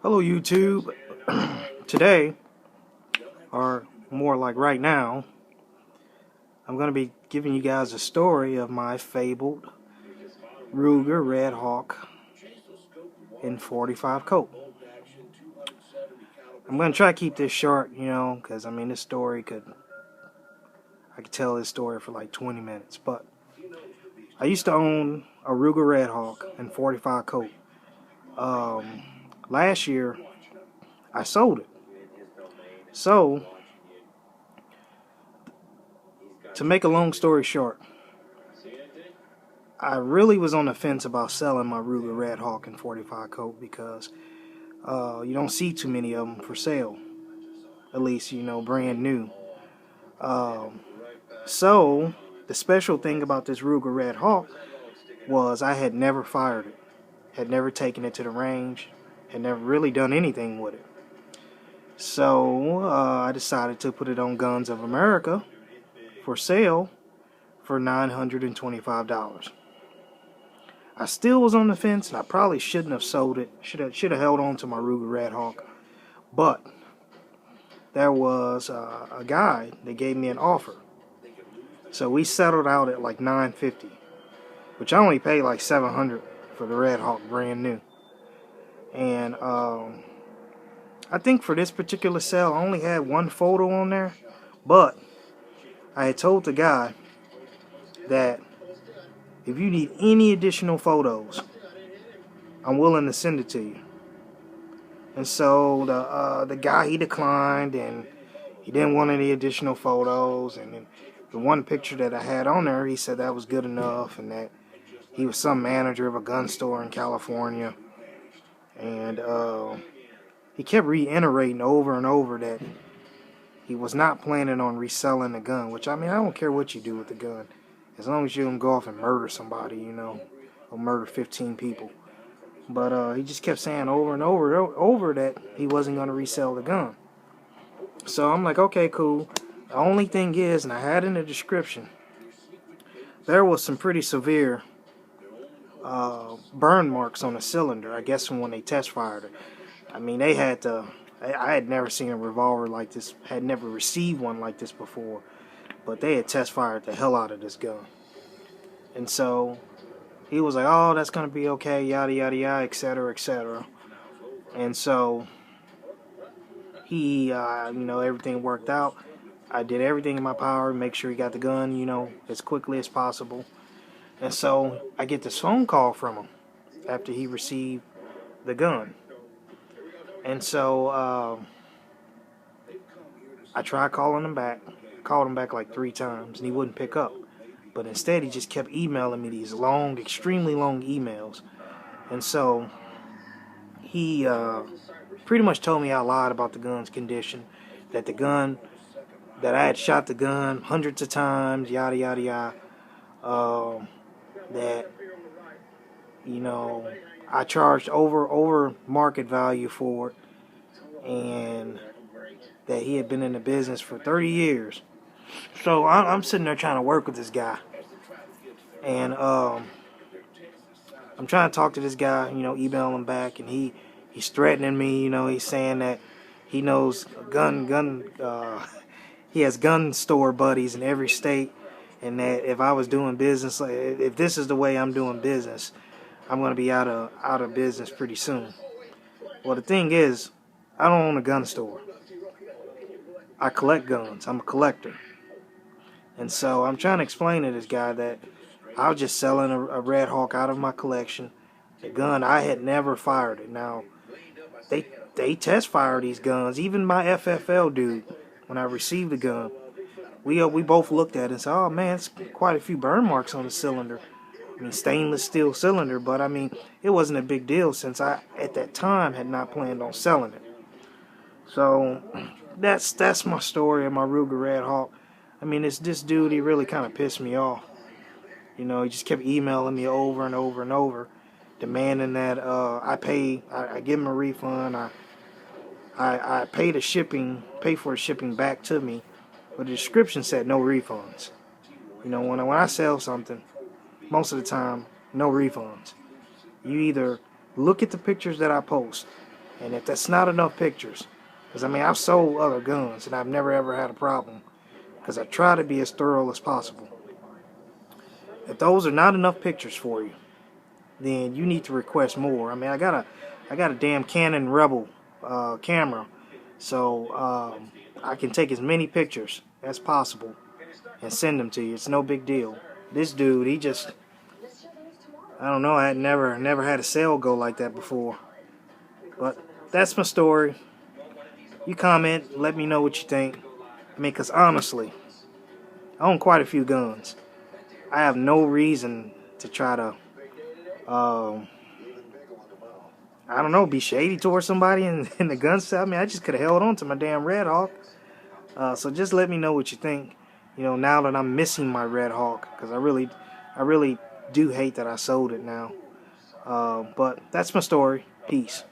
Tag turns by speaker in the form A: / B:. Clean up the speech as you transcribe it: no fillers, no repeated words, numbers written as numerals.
A: Hello YouTube. Today, or more like right now, I'm going to be giving you guys a story of my fabled Ruger RedHawk in 45 Colt. I'm going to try to keep this short, because I could tell this story for like 20 minutes. But I used to own a Ruger RedHawk in 45 Colt. Last year, I sold it. So, to make a long story short, I really was on the fence about selling my Ruger RedHawk in 45 Colt because you don't see too many of them for sale, at least brand new. So the special thing about this Ruger RedHawk was I had never fired it, had never taken it to the range, had never really done anything with it. So I decided to put it on Guns of America for sale for $925. I still was on the fence, and I probably shouldn't have sold it. Should have held on to my Ruger RedHawk. But there was a guy that gave me an offer. So we settled out at like $950, which I only paid like $700 for the RedHawk brand new. And I think for this particular sale, I only had one photo on there. But I had told the guy that if you need any additional photos, I'm willing to send it to you. And so the guy, he declined, and he didn't want any additional photos. And then the one picture that I had on there, he said that was good enough, and that he was some manager of a gun store in California. And he kept reiterating over and over that he was not planning on reselling the gun, which, I don't care what you do with the gun. As long as you don't go off and murder somebody, or murder 15 people. But he just kept saying over and over that he wasn't going to resell the gun. So I'm like, okay, cool. The only thing is, and I had in the description, there was some pretty severe burn marks on the cylinder, I guess, from when they test fired it. They had to... I had never seen a revolver like this, had never received one like this before, but they had test fired the hell out of this gun. And so he was like, oh, that's going to be okay, yada, yada, yada, etc., etc. And so he, everything worked out. I did everything in my power to make sure he got the gun, as quickly as possible. And so I get this phone call from him after he received the gun. And so I tried calling him back. Called him back like 3 times, and he wouldn't pick up. But instead, he just kept emailing me these long, extremely long emails. And so he pretty much told me I lied about the gun's condition, that the gun, that I had shot the gun hundreds of times, yada, yada, yada. That, I charged over market value for it, and that he had been in the business for 30 years. So I'm sitting there trying to work with this guy, and I'm trying to talk to this guy, email him back, and he's threatening me. He's saying that he knows he has gun store buddies in every state, and that if I was doing business, if this is the way I'm doing business, I'm going to be out of business pretty soon. Well, the thing is, I don't own a gun store. I collect guns. I'm a collector. And so I'm trying to explain to this guy that I was just selling a RedHawk out of my collection. The gun, I had never fired it. Now, they test fire these guns. Even my FFL dude, when I received the gun, we both looked at it and said, oh man, it's quite a few burn marks on the cylinder. Stainless steel cylinder, but it wasn't a big deal since I, at that time, had not planned on selling it. So that's my story of my Ruger RedHawk. This dude, he really kind of pissed me off. He just kept emailing me over and over and over, demanding that I give him a refund. I pay for the shipping back to me, but the description said no refunds. When I sell something, most of the time, no refunds. You either look at the pictures that I post And if that's not enough pictures, because I mean, I've sold other guns and I've never ever had a problem because I try to be as thorough as possible. If those are not enough pictures for you, then you need to request more. I mean, I got a damn Canon Rebel camera, so I can take as many pictures as possible and send them to you. It's no big deal. This dude, he just, I don't know, I had never had a sale go like that before. But that's my story. You comment, let me know what you think. I mean, because honestly, I own quite a few guns. I have no reason to try to, I don't know, be shady towards somebody in the gun sale. I mean, I just could have held on to my damn RedHawk. So just let me know what you think. You know, now that I'm missing my RedHawk, because I really do hate that I sold it now. But that's my story. Peace.